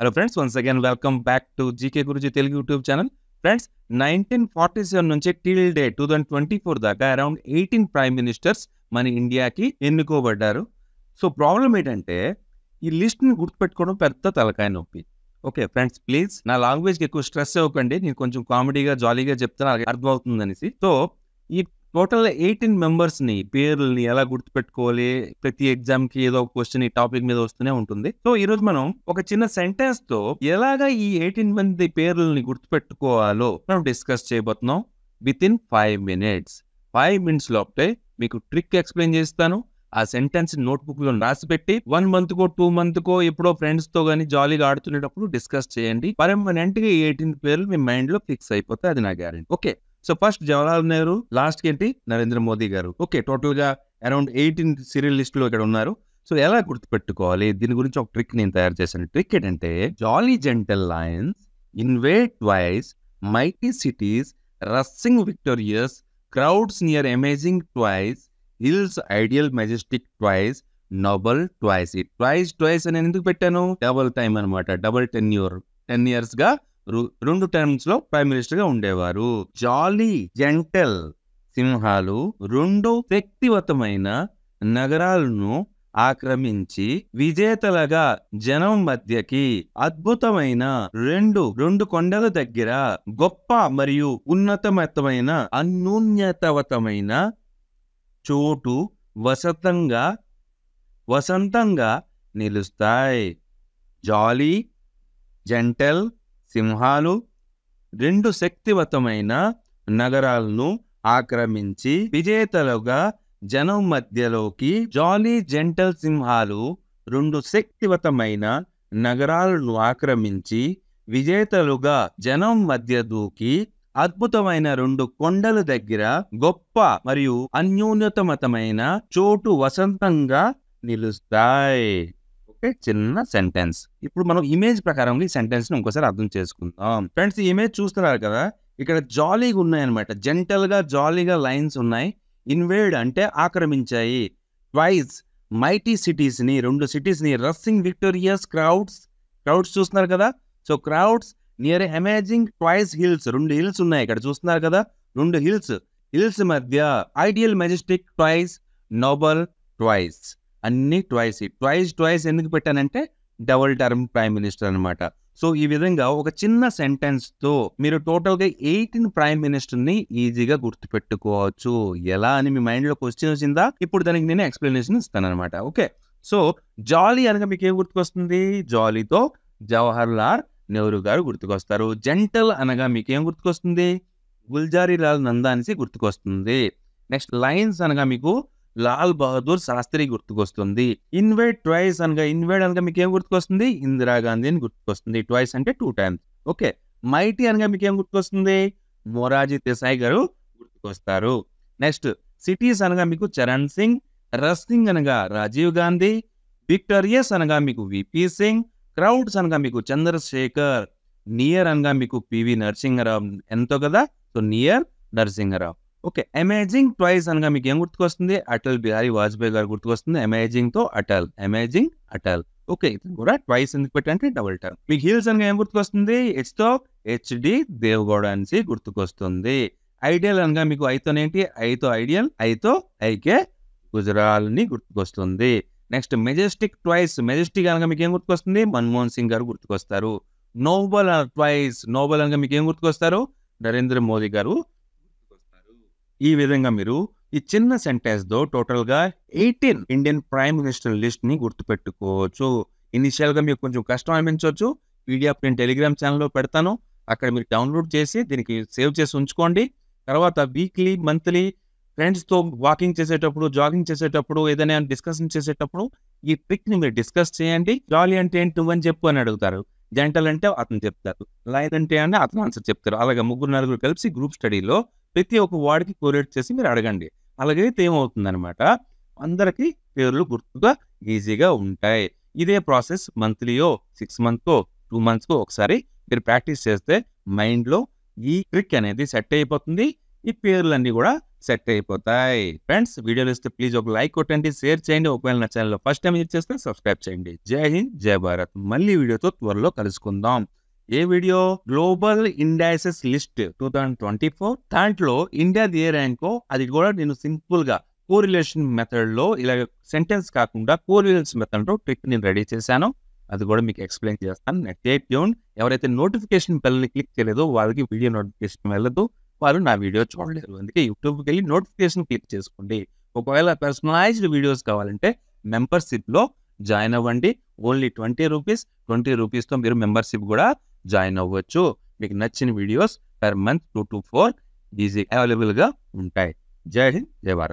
Hello friends, once again welcome back to GK Guruji Telugu YouTube channel. Friends, 1947 నుంచి till day 2024 దాకా around 18 prime ministers మన ఇండియాకి ఎన్నుకోబడ్డారు. So problem ఏంటంటే ఈ లిస్ట్ని గుర్తుపెట్టుకోవడం పెద్ద తలకాయ నొప్పి. ఓకే ఫ్రెండ్స్, ప్లీజ్ నా లాంగ్వేజ్కి ఎక్కువ స్ట్రెస్ అవ్వకండి. నేను కొంచెం కామెడీగా జాలీగా చెప్తాను, అలాగే అర్థమవుతుంది అనేసి. సో ఈ టోటల్ 18 మెంబర్స్ని పేర్లని ఎలా గుర్తుపెట్టుకోవాలి, ప్రతి ఎగ్జామ్కి ఏదో ఒక క్వశ్చన్ ఈ టాపిక్ మీద వస్తూనే ఉంటుంది. సో ఈరోజు మనం ఒక చిన్న సెంటెన్స్ తో ఎలాగా ఈ 18 మంది పేర్లని గుర్తుపెట్టుకోవాలో మనం డిస్కస్ చేయబోతున్నాం విత్ ఇన్ 5 minutes. 5 minutes లోపే మీకు ట్రిక్ ఎక్స్ప్లెయిన్ చేస్తాను. ఆ సెంటెన్స్ నోట్బుక్ లో రాసి పెట్టి 1 month కో 2 month కో ఎప్పుడో ఫ్రెండ్స్ తో గానీ జాలీగా ఆడుతున్నప్పుడు డిస్కస్ చేయండి. పర్మనెంట్ గా 18 పేర్లు మీ మైండ్ లో ఫిక్స్ అయిపోతే అది నా guarantee. Okay, so first Jawaharlal Nehru, last కి ఏంటి నరేంద్ర మోదీ గారు. ఓకే, టోటల్ గా అరౌండ్ 18 సీరియల్ లిస్ట్ లో ఇక్కడ ఉన్నారు. సో ఎలా గుర్తుపెట్టుకోవాలి, దీని గురించి ఒక ట్రిక్ నేను తయారు చేశాను. ట్రిక్ ఏంటంటే jolly gentle lions, invade twice, mighty cities, rushing victorious, crowds near amazing twice, hills ideal majestic twice, noble twice. ఈ ట్వైస్ అని ఎందుకు పెట్టాను, డబుల్ టైం అనమాట. డబుల్ 10 years గా 2 terms లో ప్రైమ్ మినిస్టర్ గా ఉండేవారు. జాలీ జెంటల్ సింహాలు 2 శక్తివంతమైన నగరాలను ఆక్రమించి విజేతలుగా జనం మధ్యకి అద్భుతమైన రెండు కొండల దగ్గర గొప్ప మరియు ఉన్నతమైన అన్యూన్యతవతమైన చోటు వసంతంగా నిలుస్తాయి. జాలీ జెంటల్ సింహాలు 2 శక్తివంతమైన నగరాలను ఆక్రమించి విజేతలుగా జనం మధ్యలోకి. జాలీ జెంటల్ సింహాలు 2 శక్తివంతమైన నగరాలను ఆక్రమించి విజేతలుగా జనం మధ్య దూకి అద్భుతమైన 2 కొండల దగ్గర గొప్ప మరియు అన్యూన్యతమైన చోటు వసంతంగా నిలుస్తాయి. చిన్న సెంటెన్స్. ఇప్పుడు మనం ఇమేజ్ ప్రకారం ఈ సెంటెన్స్ ని ఇంకోసారి అర్థం చేసుకుందాం. ఫ్రెండ్స్, ఈ ఇమేజ్ చూస్తున్నారు కదా, ఇక్కడ జాలీగా ఉన్నాయి అనమాట. జెంటల్ గా జాలీగా లైన్స్ ఉన్నాయి. ఇన్వేడ్ అంటే ఆక్రమించాయి. ట్వైస్ మైటీ సిటీస్ ని 2 cities ని, రస్సింగ్ విక్టోరియస్ క్రౌడ్స్ చూస్తున్నారు కదా. So crowds near amazing twice, hills 2 hills ఉన్నాయి ఇక్కడ చూస్తున్నారు కదా. 2 hills మధ్య ideal majestic twice, noble twice. అన్ని ట్వైస్ ఎందుకు పెట్టానంటే డబుల్ టర్మ్ ప్రైమ్ మినిస్టర్ అనమాట. సో ఈ విధంగా ఒక చిన్న సెంటెన్స్ తో మీరు టోటల్ గా 18 ప్రైమ్ మినిస్టర్ ని ఈజీగా గుర్తుపెట్టుకోవచ్చు. ఎలా అని మీ మైండ్ లో క్వశ్చన్ వచ్చిందా? ఇప్పుడు దానికి నేను ఎక్స్ప్లెనేషన్ ఇస్తాను అనమాట. ఓకే, సో జాలీ అనగా మీకు ఏం గుర్తుకొస్తుంది? జాలీతో జవహర్లాల్ నెహ్రూ గారు గుర్తుకొస్తారు. జెంటల్ అనగా మీకు ఏం గుర్తుకొస్తుంది? గుల్జారీ లాల్ నందాన్సీ గుర్తుకొస్తుంది. నెక్స్ట్ లైన్స్ అనగా మీకు లాల్ బహదూర్ శాస్త్రి గుర్తుకొస్తుంది. ఇన్వేడ్ అనగా మీకు ఏం గుర్తుకొస్తుంది? ఇందిరాగాంధీ అని గుర్తుకొస్తుంది. ట్వైస్ అంటే 2 times. ఓకే, మైటీ అనగా మీకు ఏం గుర్తుకొస్తుంది? మొరార్జీ దేశాయ్ గారు గుర్తుకొస్తారు. నెక్స్ట్ సిటీస్ అనగా మీకు చరణ్ సింగ్, రస్సింగ్ అనగా రాజీవ్ గాంధీ, విక్టోరియస్ అనగా మీకు విపి సింగ్, క్రౌడ్స్ అనగా మీకు చంద్రశేఖర్, నియర్ అనగా మీకు పివి నరసింహరావు ఎంతో కదా. So near Narasimharao. Okay, amazing twice అనగా మీకు ఏం గుర్తుకొస్తుంది? అటల్ బిహారీ వాజ్పేయి గారు గుర్తుకొస్తుంది. అమేజింగ్ తో అటల్. ఓకే, ఇది కూడా ట్వైస్ ఎందుకు పెట్టంటే డబుల్ టర్మ్. మీకు హిల్స్ అనగా ఏం గుర్తుకొస్తుంది? తో హెచ్డి దేవగౌడ అనేసి గుర్తుకొస్తుంది. ఐడియల్ అనగా మీకు ఐతోనేంటి? ఐడియల్, ఐకే గుజరాల్ అని గుర్తుకొస్తుంది. నెక్స్ట్ మెజెస్టిక్ అనగా మీకు ఏం గుర్తుకొస్తుంది? మన్మోహన్ సింగ్ గారు గుర్తుకొస్తారు. నోబల్ అనగా మీకు ఏం గుర్తుకొస్తారు? నరేంద్ర మోదీ గారు. ఈ విధంగా మీరు ఈ చిన్న సెంటెన్స్ తో టోటల్ గా 18 ఇండియన్ ప్రైమ్ మినిస్టర్ లిస్ట్ ని గుర్తుపెట్టుకోవచ్చు. ఇనిషియల్ గా మీకు కొంచెం కష్టం అనిపించవచ్చు. పీడిఎఫ్ నేను టెలిగ్రామ్ ఛానల్లో పెడతాను, అక్కడ మీరు డౌన్లోడ్ చేసి దీనికి సేవ్ చేసి ఉంచుకోండి. తర్వాత వీక్లీ, మంత్లీ ఫ్రెండ్స్ తో వాకింగ్ చేసేటప్పుడు, జాగింగ్ చేసేటప్పుడు, ఏదైనా డిస్కషన్ చేసేటప్పుడు ఈ ట్రిక్ ని మీరు డిస్కస్ చేయండి. జాలీ అంటే ఏంటి నువ్వని చెప్పు అని అడుగుతారు. జెంటల్ అంటే అతను చెప్తారు. లైన్ అంటే అతను ఆన్సర్ చెప్తారు. అలాగే 3-4 కలిసి గ్రూప్ స్టడీలో ప్రతి ఒక్క వార్డ్కి కోరిలేట్ చేసి మీరు అడగండి. అలాగైతే ఏమవుతుంది అనమాట, అందరికి పేర్లు గుర్తుగా ఈజీగా ఉంటాయి. ఇదే ప్రాసెస్ మంత్లీయో 6 months 2 months ఒకసారి మీరు ప్రాక్టీస్ చేస్తే మైండ్ లో ఈ ట్రిక్ అనేది సెట్ అయిపోతుంది. ఈ పేర్లన్నీ కూడా సెట్ అయిపోతాయి. ఫ్రెండ్స్ వీడియోలు ఇస్తే ప్లీజ్ ఒక లైక్ కొట్టండి, షేర్ చేయండి. ఒకవేళ నా ఛానల్లో ఫస్ట్ టైం యూజ్ చేస్తే సబ్స్క్రైబ్ చేయండి. జై హింద్, జై భారత్. మళ్ళీ వీడియోతో త్వరలో కలుసుకుందాం. ఏ వీడియో? Global indices list 2024. దాంట్లో ఇండియాది ఏ ర్యాంకో అది కూడా నేను సింపుల్గా కోరిలేషన్ మెథడ్లో, ఇలా సెంటెన్స్ కాకుండా కోరిలేషన్ మెథడ్లో ట్రిక్ నేను రెడీ చేశాను. అది కూడా మీకు ఎక్స్ప్లెయిన్ చేస్తాను. Stay tuned. ఎవరైతే నోటిఫికేషన్ బెల్ని క్లిక్ చేయలేదో వాళ్ళకి వీడియో నోటిఫికేషన్ వెళ్ళదు, వాళ్ళు నా వీడియో చూడలేరు. అందుకే యూట్యూబ్కి వెళ్ళి నోటిఫికేషన్ క్లిక్ చేసుకోండి. ఒకవేళ పర్సనలైజ్డ్ వీడియోస్ కావాలంటే మెంబర్షిప్లో జాయిన్ అవ్వండి. Only 20 rupees. 20 రూపీస్తో మీరు మెంబర్షిప్ కూడా జాయిన్ అవ్వచ్చు. మీకు నచ్చిన videos per month 2 to 4 easy అవైలబుల్గా ఉంటాయి. జై హింద్, జై భారత్.